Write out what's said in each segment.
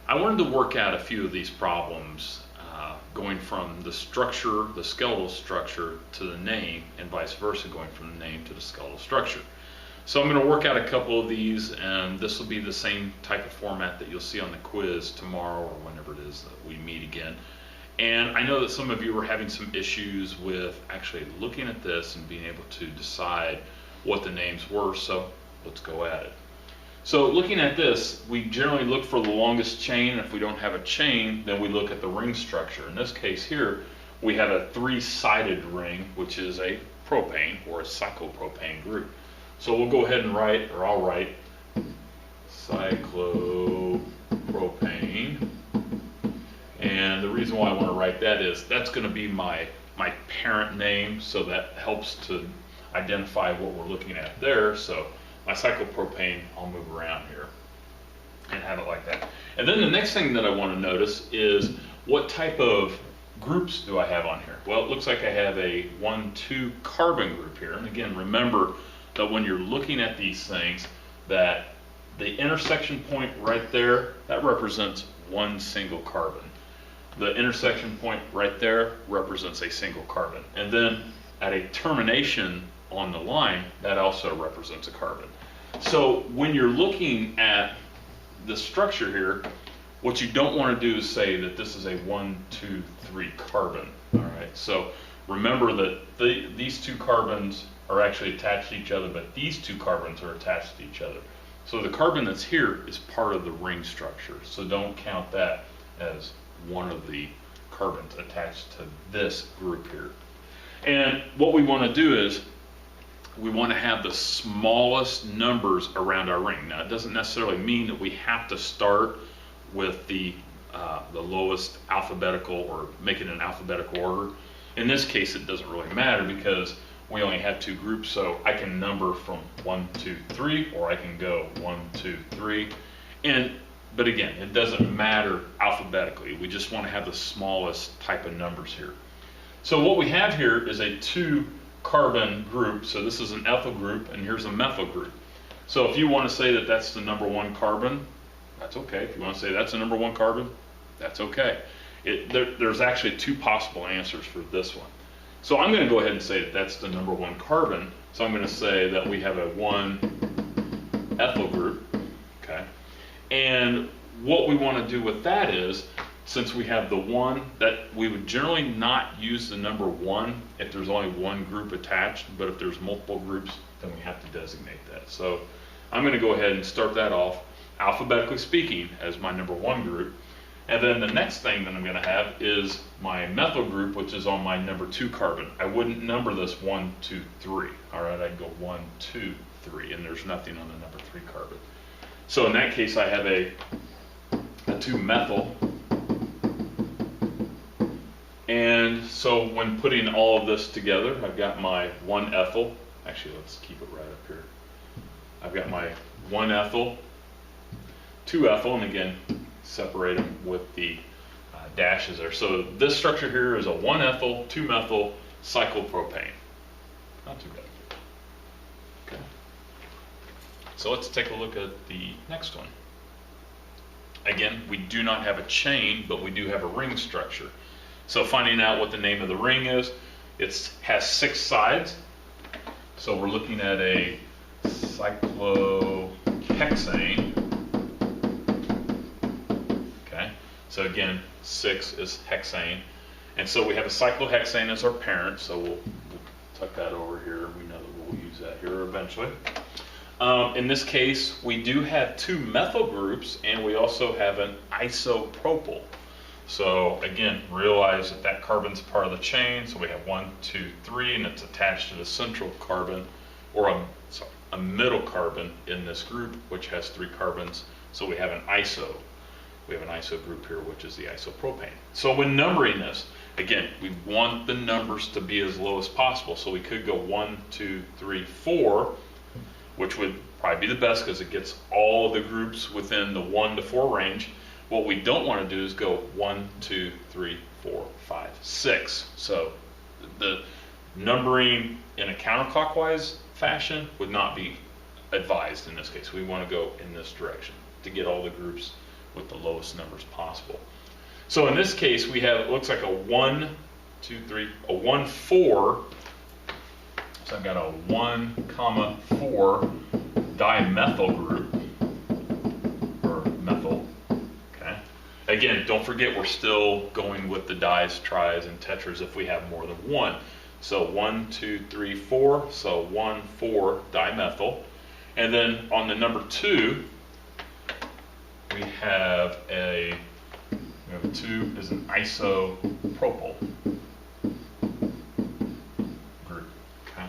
I wanted to work out a few of these problems going from the structure, the skeletal structure, to the name, and vice versa, going from the name to the skeletal structure. So I'm going to work out a couple of these, and this will be the same type of format that you'll see on the quiz tomorrow or whenever it is that we meet again. And I know that some of you were having some issues with actually looking at this and being able to decide what the names were, so let's go at it. So looking at this, we generally look for the longest chain. If we don't have a chain, then we look at the ring structure. In this case here, we have a three-sided ring, which is a propane or a cyclopropane group. So we'll go ahead and write, or I'll write, cyclopropane. And the reason why I want to write that is that's going to be my parent name, so that helps to identify what we're looking at there. So my cyclopropane, I'll move around here and have it like that. And then the next thing that I want to notice is what type of groups do I have on here? Well, it looks like I have a 1,2 carbon group here. And again, remember that when you're looking at these things, that the intersection point right there, that represents one single carbon. The intersection point right there represents a single carbon. And then at a termination on the line, that also represents a carbon. So when you're looking at the structure here, what you don't want to do is say that this is a 1, 2, 3 carbon. All right. So remember that these two carbons are actually attached to each other, but these two carbons are attached to each other. So the carbon that's here is part of the ring structure. So don't count that as one of the carbons attached to this group here. And what we want to do is we want to have the smallest numbers around our ring. Now, it doesn't necessarily mean that we have to start with the lowest alphabetical or make it in alphabetical order. In this case, it doesn't really matter because we only have two groups, so I can number from 1, 2, 3, or I can go 1, 2, 3. But again, it doesn't matter alphabetically. We just want to have the smallest type of numbers here. So what we have here is a 2 carbon group. So this is an ethyl group, and here's a methyl group. So if you want to say that that's the number 1 carbon, that's okay. If you want to say that's the number 1 carbon, that's okay. There's actually 2 possible answers for this one. So I'm going to go ahead and say that that's the number 1 carbon. So I'm going to say that we have a 1 ethyl group. Okay. And what we want to do with that is, since we have the 1, that we would generally not use the number 1 if there's only one group attached, but if there's multiple groups, then we have to designate that. So I'm going to go ahead and start that off, alphabetically speaking, as my number 1 group. And then the next thing that I'm going to have is my methyl group, which is on my number 2 carbon. I wouldn't number this 1, 2, 3. All right, I'd go 1, 2, 3, and there's nothing on the number 3 carbon. So in that case, I have a 2 methyl. And so when putting all of this together, I've got my 1 ethyl. Actually, let's keep it right up here. I've got my 1 ethyl, 2 ethyl, and again, separate them with the dashes there. So this structure here is a 1 ethyl, 2 methyl, cyclopropane. Not too bad. Okay. So let's take a look at the next one. Again, we do not have a chain, but we do have a ring structure. So finding out what the name of the ring is, it has 6 sides. So we're looking at a cyclohexane. Okay, so again, 6 is hexane. And so we have a cyclohexane as our parent, so we'll tuck that over here. We know that we'll use that here eventually. In this case, we do have 2 methyl groups, and we also have an isopropyl. So again, realize that that carbon's part of the chain. So we have 1, 2, 3, and it's attached to the central carbon, or a middle carbon in this group, which has 3 carbons. So we have an iso. We have an iso group here, which is the isopropane. So when numbering this, again, we want the numbers to be as low as possible. So we could go 1, 2, 3, 4, which would probably be the best because it gets all of the groups within the 1 to 4 range. What we don't want to do is go 1, 2, 3, 4, 5, 6. So the numbering in a counterclockwise fashion would not be advised in this case. We want to go in this direction to get all the groups with the lowest numbers possible. So in this case, we have, it looks like a 1, 2, 3, a 1, 4. So I've got a 1, 4 dimethyl group, or methyl. Okay. Again, don't forget we're still going with the dis, tris, and tetras if we have more than one. So 1, 2, 3, 4. So 1, 4 dimethyl. And then on the number 2, we have a 2 is an isopropyl group. Okay.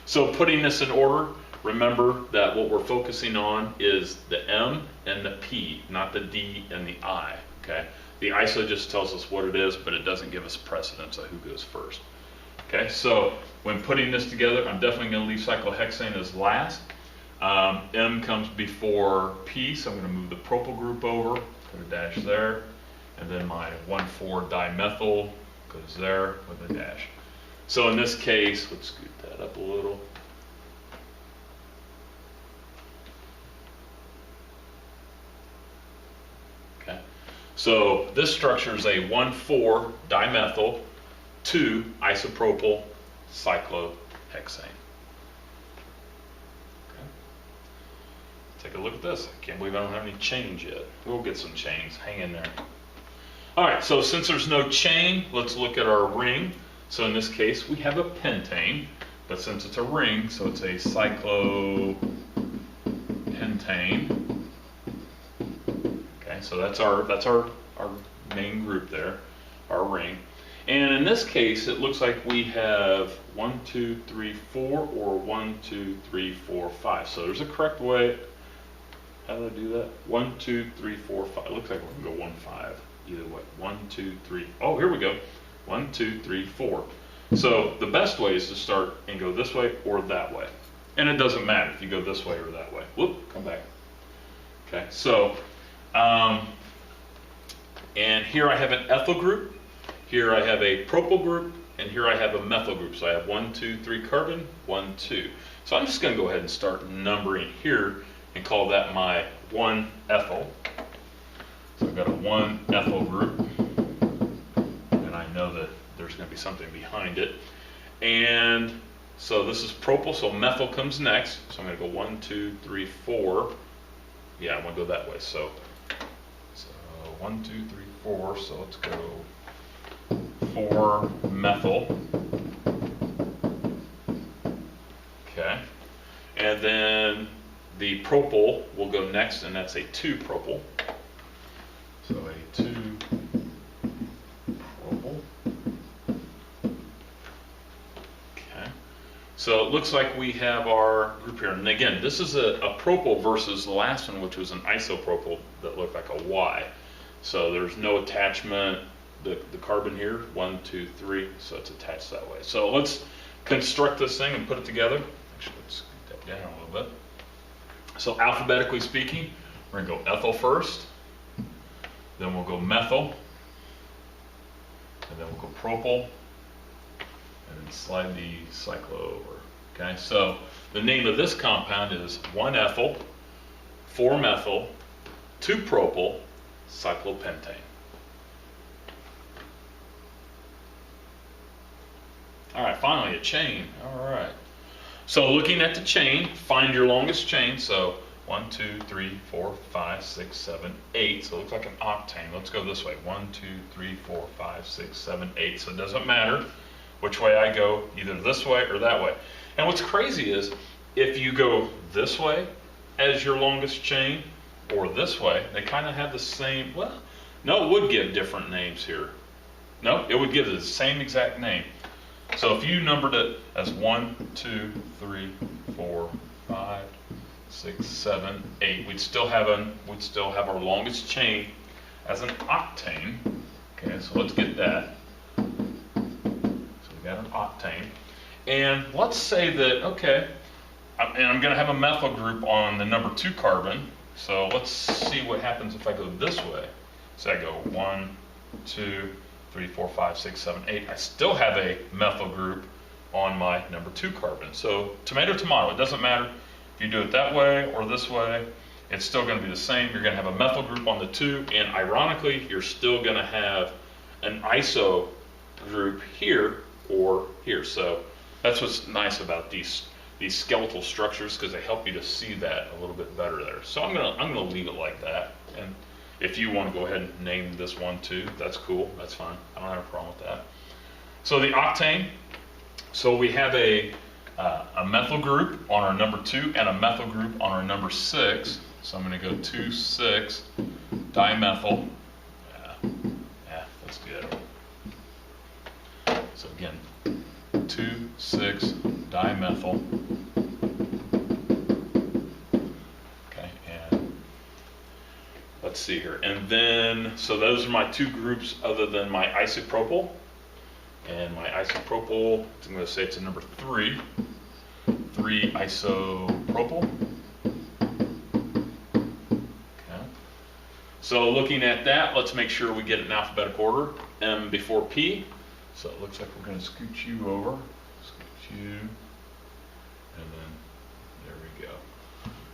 So putting this in order, remember that what we're focusing on is the M and the P, not the D and the I. Okay. The iso just tells us what it is, but it doesn't give us precedence of who goes first. Okay. So when putting this together, I'm definitely going to leave cyclohexane as last. M comes before P, so I'm going to move the propyl group over, put a dash there, and then my 1,4 dimethyl goes there with a dash. So in this case, let's scoot that up a little. Okay, so this structure is a 1,4 dimethyl 2 isopropyl cyclohexane. Take a look at this. I can't believe I don't have any chains yet. We'll get some chains. Hang in there. All right, so since there's no chain, let's look at our ring. So in this case, we have a pentane, but since it's a ring, so it's a cyclopentane. Okay, so that's our main group there, our ring. And in this case, it looks like we have 1, 2, 3, 4, or 1, 2, 3, 4, 5. So there's a correct way. How do I do that? 1, 2, 3, 4, 5. It looks like we're going to go 1, 5. Either way. 1, 2, 3. Oh, here we go. 1, 2, 3, 4. So the best way is to start and go this way or that way. And it doesn't matter if you go this way or that way. Whoop, come back. Okay, so, and here I have an ethyl group. Here I have a propyl group. And here I have a methyl group. So I have 1, 2, 3 carbon, 1, 2. So I'm just going to go ahead and start numbering here and call that my 1 ethyl. So I've got a 1 ethyl group, and I know that there's going to be something behind it. And so this is propyl, so methyl comes next. So I'm going to go 1, 2, 3, 4. Yeah, I want to go that way. So 1, 2, 3, 4. So let's go 4 methyl. Okay, and then the propyl will go next, and that's a 2 propyl. So a 2 propyl. Okay, so it looks like we have our group here. And again, this is a propyl versus the last one, which was an isopropyl that looked like a Y. So there's no attachment. The carbon here, 1, 2, 3, so it's attached that way. So let's construct this thing and put it together. Actually, let's scoot that down a little bit. So alphabetically speaking, we're going to go ethyl first, then we'll go methyl, and then we'll go propyl, and then slide the cyclo over. Okay, so the name of this compound is 1 ethyl, 4 methyl, 2 propyl, cyclopentane. All right, finally a chain. All right. So looking at the chain, find your longest chain. So 1, 2, 3, 4, 5, 6, 7, 8. So it looks like an octane. Let's go this way. 1, 2, 3, 4, 5, 6, 7, 8. So it doesn't matter which way I go, either this way or that way. And what's crazy is if you go this way as your longest chain or this way, they kind of have the same, well, no, it would give different names here. No, it would give the same exact name. So if you numbered it as 1, 2, 3, 4, 5, 6, 7, 8, we'd still have our longest chain as an octane. Okay, so let's get that. So we got an octane. And let's say that, okay, and I'm going to have a methyl group on the number 2 carbon. So let's see what happens if I go this way. So I go 1, 2, 3, 4, 5, 6, 7, 8. I still have a methyl group on my number 2 carbon. So tomato, tomato, it doesn't matter if you do it that way or this way. it's still going to be the same. You're going to have a methyl group on the 2, and ironically, you're still going to have an iso group here or here. So that's what's nice about these skeletal structures, because they help you to see that a little bit better there. So I'm gonna leave it like that. And if you want to go ahead and name this one too, that's cool. That's fine. I don't have a problem with that. So the octane. So we have a methyl group on our number 2 and a methyl group on our number 6. So I'm going to go 2,6 dimethyl. Yeah, that's good. So again, 2,6 dimethyl. Okay, and let's see here. And then, so those are my 2 groups other than my isopropyl. And my isopropyl, I'm going to say it's a number 3. 3 isopropyl. Okay. So looking at that, let's make sure we get it in alphabetical order. M before P. So it looks like we're going to scoot you over. Scoot you. And then there we go.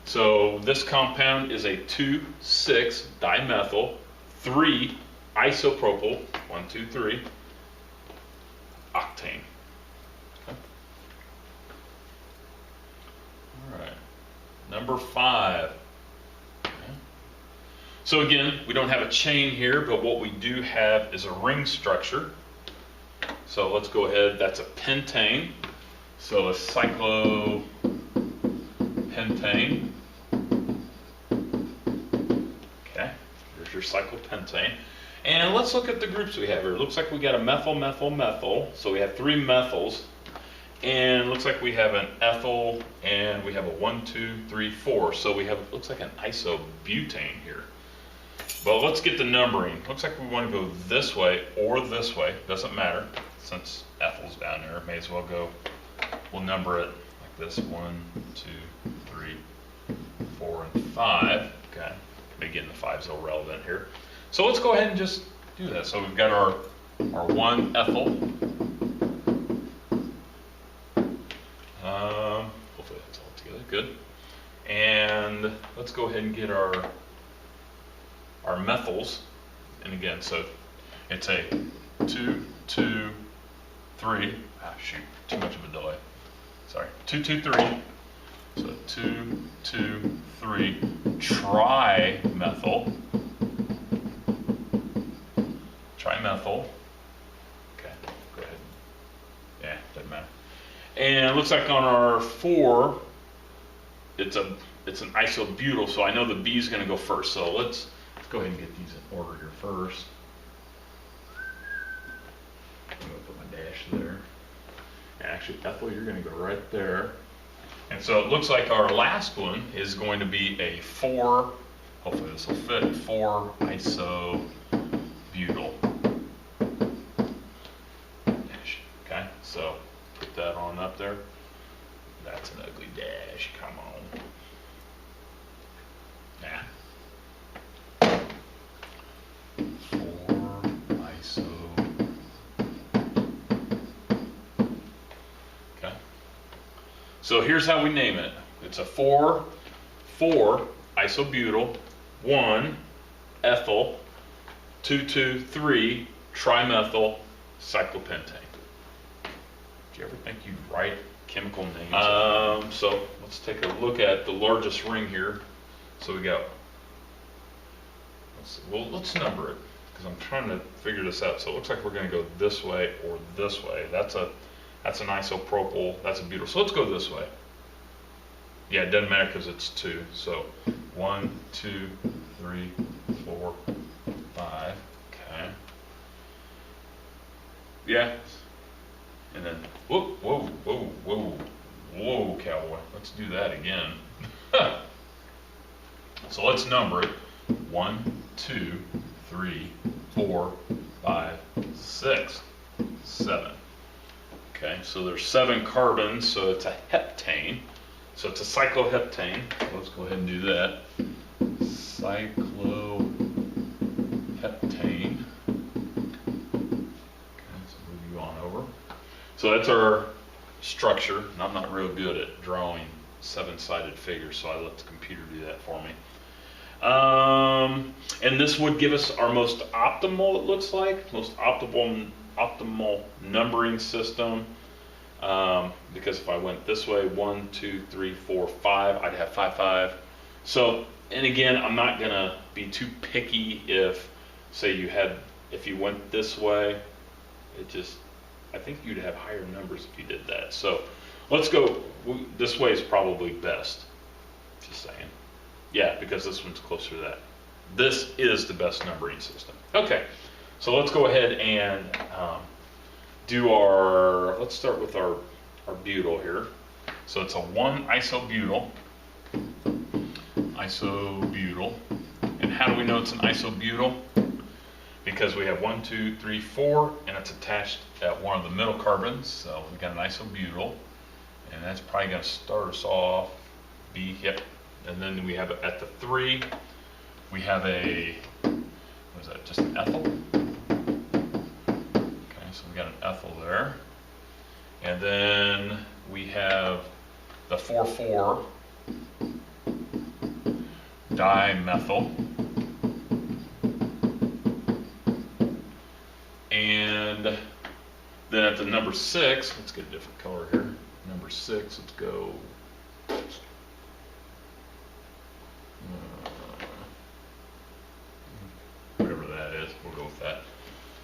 So this compound is a 2,6 dimethyl 3 isopropyl 1, 2, 3 octane. Okay. All right. Number 5. Okay. So again, we don't have a chain here, but what we do have is a ring structure. So let's go ahead. That's a pentane. So a cyclopentane. Okay. There's your cyclopentane. And let's look at the groups we have here. It looks like we got a methyl, methyl, methyl. So we have 3 methyls. And it looks like we have an ethyl, and we have a 1, 2, 3, 4. So we have, looks like an isobutane here. But let's get the numbering. Looks like we want to go this way or this way. Doesn't matter. Since ethyl's down there, may as well go. We'll number it like this: 1, 2, 3, 4, and 5. Okay. Again, the 5's irrelevant here. So let's go ahead and just do that. So we've got our 1 ethyl. Hopefully that's all together. Good. And let's go ahead and get our methyls. And again, so it's a 2, 2, 3. Ah, shoot, too much of a delay. Sorry. 2, 2, 3. So 2, 2, 3 trimethyl. Trimethyl. Okay, go ahead. Yeah, doesn't matter. And it looks like on our 4, it's an isobutyl, so I know the B is going to go first. So let's go ahead and get these in order here first. I'm going to put my dash there. And actually, ethyl, you're going to go right there. And so it looks like our last one is going to be a 4, hopefully this will fit, 4 isobutyl. Okay, so put that on up there. That's an ugly dash, come on. Yeah. 4 iso. Okay. So here's how we name it. It's a 4 isobutyl, 1 ethyl, 2, 2, 3 trimethyl cyclopentane. Do you ever think you'd write chemical names? So let's take a look at the largest ring here. So we got, let's number it, because I'm trying to figure this out. So it looks like we're going to go this way or this way. That's an isopropyl, that's a butyl. So let's go this way. Yeah, it doesn't matter because it's 2. So 1, 2, 3, 4, 5. Okay. Yeah. And then, whoa, whoa, whoa, whoa, whoa, cowboy. Let's do that again. So let's number it. 1, 2, 3, 4, 5, 6, 7. Okay, so there's 7 carbons, so it's a heptane. So it's a cycloheptane. So let's go ahead and do that. Cycloheptane. So that's our structure, and I'm not real good at drawing 7-sided figures, so I let the computer do that for me. And this would give us our most optimal, it looks like, most optimal numbering system. Because if I went this way, 1, 2, 3, 4, 5, I'd have 5, 5. So, and again, I'm not gonna be too picky if, say if you went this way, I think you'd have higher numbers if you did that. So let's go, this way is probably best. Just saying. Yeah, because this one's closer to that. This is the best numbering system. Okay, so let's go ahead and let's start with our butyl here. So it's a 1-isobutyl. Isobutyl. And how do we know it's an isobutyl? Because we have 1, 2, 3, 4, and it's attached at one of the middle carbons. So we've got an isobutyl, and that's probably going to start us off. B, yep. And then we have at the 3, we have what is that, just an ethyl? Okay, so we got an ethyl there. And then we have the 4,4 dimethyl. And then at the number 6, let's get a different color here. Number 6, let's go. Whatever that is, we'll go with that.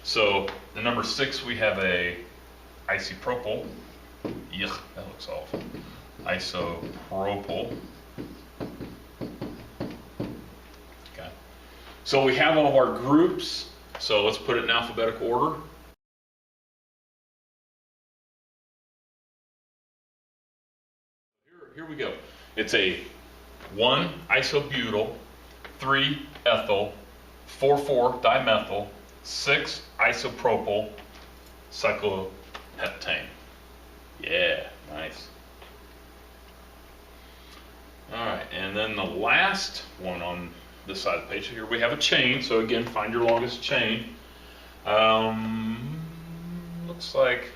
So the number 6, we have a isopropyl. Yuck, that looks awful. Isopropyl. Okay. So we have all of our groups. So let's put it in alphabetical order. Here we go. It's a 1-isobutyl, 3-ethyl, 4,4-dimethyl, 6-isopropyl, cycloheptane. Yeah, nice. All right, and then the last one on this side of the page here, we have a chain. So again, find your longest chain. Looks like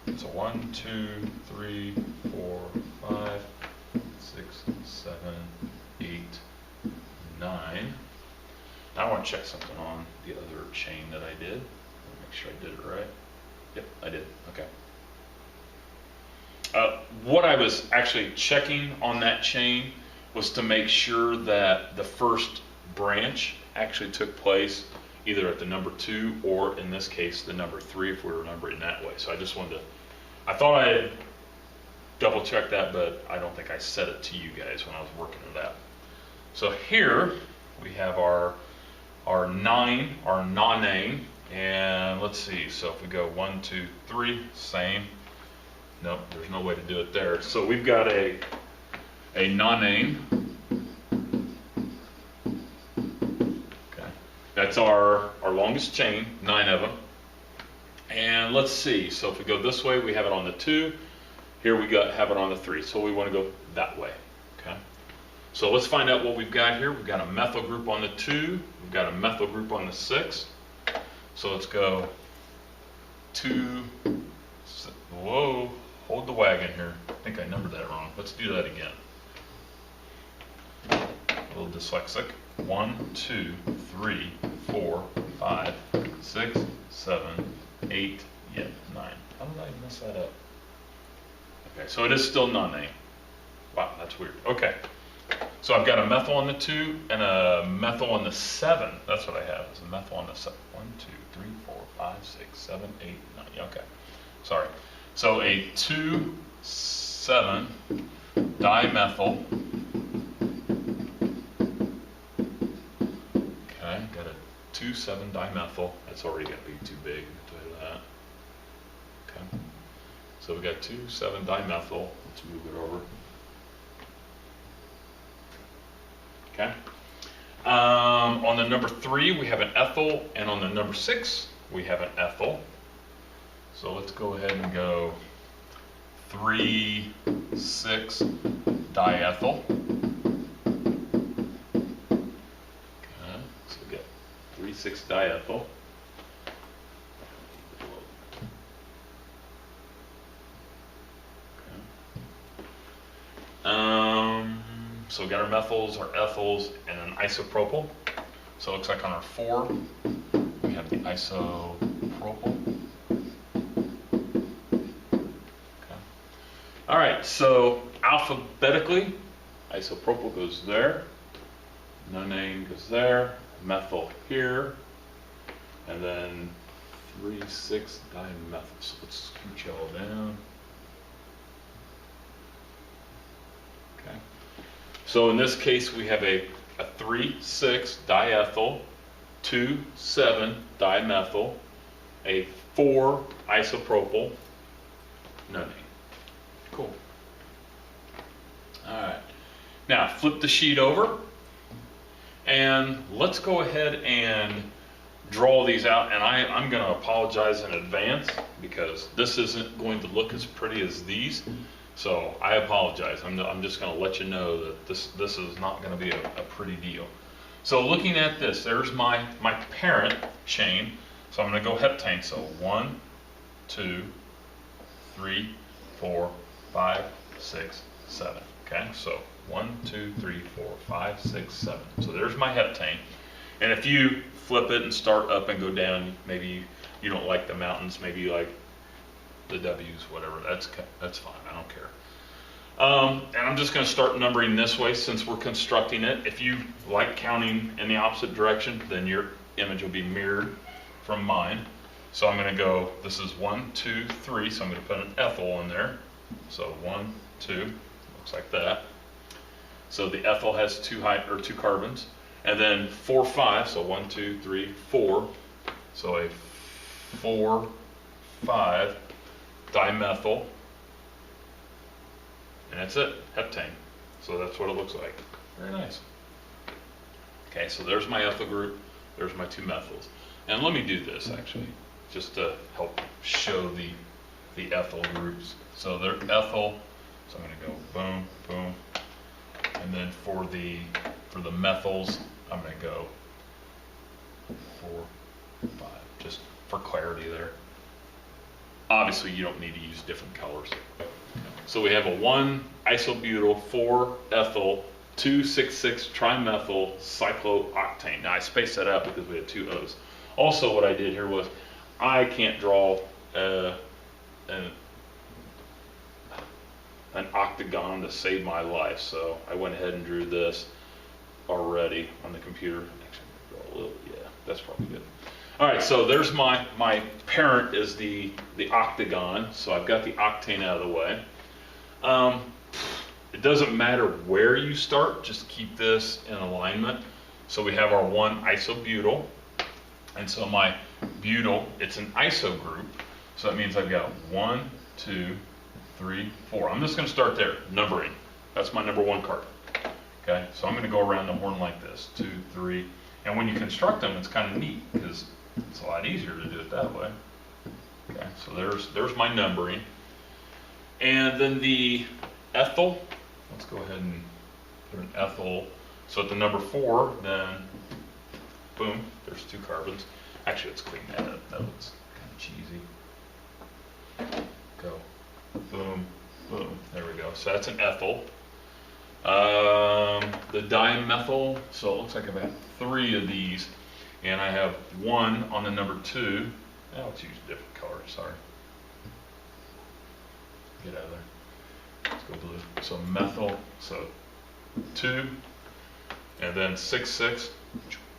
it's a 1, 2, 3, 4, 5, 6, 7, 8, 9. Now I want to check something on the other chain that I did. Make sure I did it right. Yep, I did. Okay. What I was actually checking on that chain was to make sure that the first branch actually took place either at the number 2 or in this case the number 3 if we were numbering that way. So I just wanted to, I thought I had double checked that, but I don't think I said it to you guys when I was working it out. So here we have our nonane, and let's see, so if we go 1, 2, 3, same. Nope, there's no way to do it there. So we've got a nonane. Okay, that's our longest chain, 9 of them. And let's see, so if we go this way, we have it on the 2. Here we have it on the 3. So we want to go that way. Okay. So let's find out what we've got here. We've got a methyl group on the 2. We've got a methyl group on the 6. So let's go 2. Whoa, hold the wagon here. I think I numbered that wrong. Let's do that again. A little dyslexic. 1, 2, 3, 4, 5, 6, 7, 8, yeah, 9. How did I mess that up? Okay, so it is still nonane. Wow, that's weird. Okay, so I've got a methyl on the 2 and a methyl on the 7. That's what I have. It's a methyl on the 7. 1, 2, 3, 4, 5, 6, 7, 8, 9. Okay, sorry. So a 2,7 dimethyl. Okay, got a 2,7 dimethyl. That's already going to be too big. I'll tell you that. Okay. So we got 2,7 dimethyl. Let's move it over. Okay. On the number 3, we have an ethyl, and on the number 6, we have an ethyl. So let's go ahead and go 3, 6 diethyl. Okay. So we got 3, 6 diethyl. So we got our methyls, our ethyls, and an isopropyl. So it looks like on our 4, we have the isopropyl. Okay. All right, so alphabetically, isopropyl goes there, nonane goes there, methyl here, and then 3,6-dimethyl. So let's scooch all down. Okay. So in this case, we have a 3,6-diethyl, 2,7-dimethyl, a 4-isopropyl, nonane. Cool. All right. Now flip the sheet over, and let's go ahead and draw these out. And I'm going to apologize in advance because this isn't going to look as pretty as these. So I apologize. I'm just going to let you know that this is not going to be a pretty deal. So looking at this, there's my parent chain. So I'm going to go heptane. So 1, 2, 3, 4, 5, 6, 7. Okay, so 1, 2, 3, 4, 5, 6, 7. So there's my heptane. And if you flip it and start up and go down, maybe you don't like the mountains, maybe you like the W's, whatever, that's fine, I don't care. And I'm just going to start numbering this way since we're constructing it. If you like counting in the opposite direction, then your image will be mirrored from mine. So I'm going to go, this is 1, 2, 3, so I'm going to put an ethyl in there. So 1, 2, looks like that. So the ethyl has 2 carbons. And then 4, 5, so 1, 2, 3, 4. So a 4, 5 dimethyl, and that's it, heptane. So that's what it looks like. Very nice. Okay, so there's my ethyl group, there's my 2 methyls. And let me do this actually, just to help show the ethyl groups. So they're ethyl, so I'm going to go boom, boom. And then for the methyls, I'm going to go 4, 5, just for clarity there. Obviously, you don't need to use different colors. So we have a 1 isobutyl, 4 ethyl, 2,6,6 trimethyl cyclohoctane. Now I spaced that out because we had 2 O's. Also, what I did here was I can't draw an octagon to save my life, so I went ahead and drew this already on the computer. Actually, draw a little, yeah, that's probably good. All right, so there's my parent is the octagon, so I've got the octane out of the way. It doesn't matter where you start, just keep this in alignment. So we have our 1 isobutyl, and so my butyl, it's an iso group, so that means I've got 1, 2, 3, 4. I'm just going to start there, numbering. That's my number 1 card. Okay, so I'm going to go around the horn like this, 2, 3, and when you construct them, it's kind of neat because it's a lot easier to do it that way. Okay, so there's my numbering. And then the ethyl, let's go ahead and put an ethyl. So at the number 4, then boom, there's 2 carbons. Actually, let's clean that up. That looks kind of cheesy. Go, boom, boom. There we go. So that's an ethyl. The dimethyl, so it looks like I've got 3 of these. And I have 1 on the number 2. Now let's use a different color, sorry. Get out of there. Let's go blue. So methyl, so 2, and then 6, 6.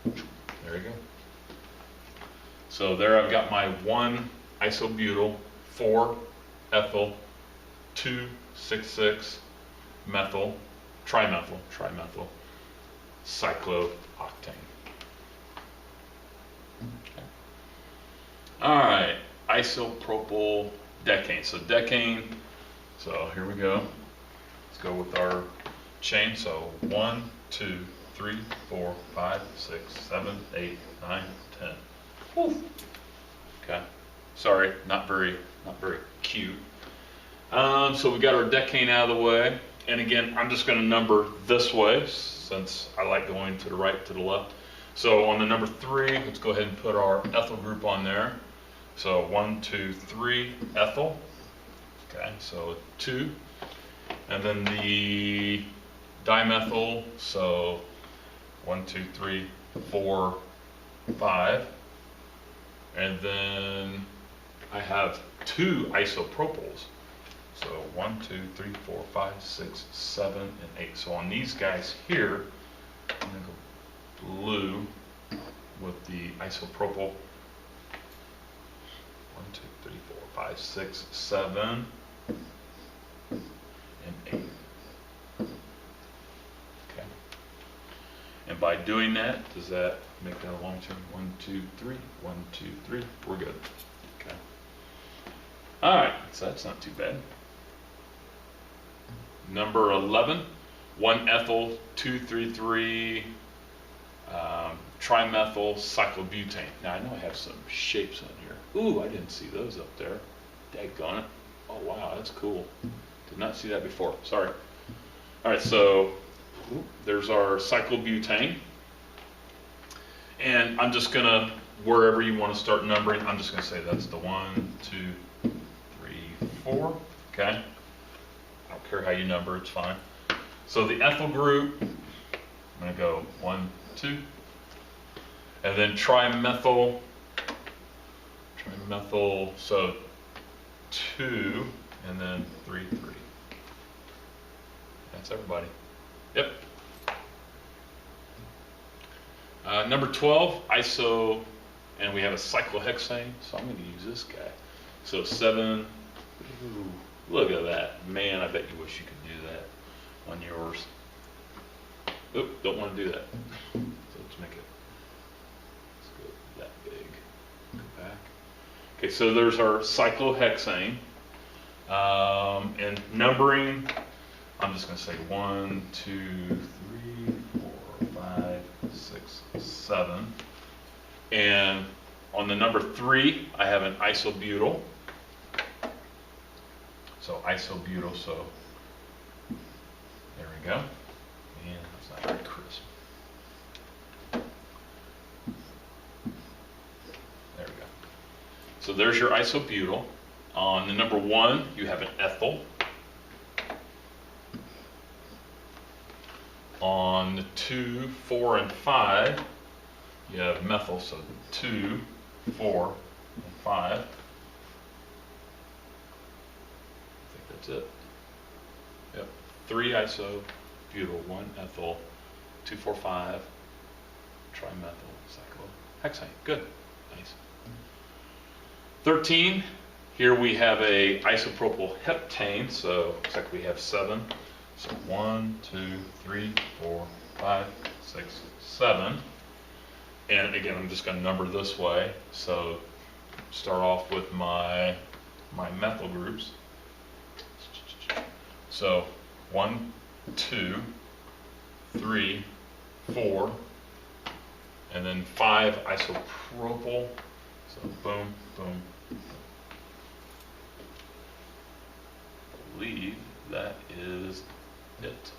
There you go. So there I've got my 1 isobutyl, 4 ethyl, 2, 6, 6 methyl, trimethyl, cyclohoctane. Okay. All right, isopropyl decane. So decane, so here we go. Let's go with our chain. So 1, 2, 3, 4, 5, 6, 7, 8, 9, 10. Woo. Okay. Sorry, not very cute. So we got our decane out of the way. And again, I'm just going to number this way since I like going to the right, to the left. So on the number 3, let's go ahead and put our ethyl group on there. So 1, 2, 3, ethyl. Okay, so 2. And then the dimethyl, so 1, 2, 3, 4, 5. And then I have 2 isopropyls. So 1, 2, 3, 4, 5, 6, 7, and 8. So on these guys here, I'm going to go blue with the isopropyl. 1, 2, 3, 4, 5, 6, 7, and 8. Okay. And by doing that, does that make that a long term? 1, 2, 3, 1, 2, 3. We're good. Okay. All right. So that's not too bad. Number 11, 1-ethyl 2,3,3 trimethyl cyclobutane. Now I know I have some shapes on here. Ooh, I didn't see those up there. Daggone it. Oh wow, that's cool. Did not see that before. Sorry. All right, so there's our cyclobutane. And I'm just gonna, wherever you want to start numbering, I'm just gonna say that's the 1, 2, 3, 4. Okay. I don't care how you number, it's fine. So the ethyl group, I'm going to go 1, 2, and then trimethyl, so 2, and then 3, 3. That's everybody. Yep. Number 12, iso, and we have a cyclohexane, so I'm going to use this guy. So 7, ooh, look at that. Man, I bet you wish you could do that on yours. Oop, don't want to do that. So let's make it, let's go that big. Go back. Okay, so there's our cyclohexane. And numbering, I'm just going to say 1, 2, 3, 4, 5, 6, 7. And on the number 3, I have an isobutyl. So isobutyl, so there we go. And it's not very crisp. There we go. So there's your isobutyl. On the number 1, you have an ethyl. On the 2, 4, and 5, you have methyl, so 2, 4, and 5. That's it. Yep. 3 isobutyl, 1 ethyl, 2, 4, 5, trimethyl cyclohexane. Good. Nice. 13. Here we have a isopropyl heptane, so looks like we have 7. So 1, 2, 3, 4, 5, 6, 7. And again, I'm just going to number this way. So start off with my methyl groups. So 1, 2, 3, 4, and then 5 isopropyl. So boom, boom. I believe that is it.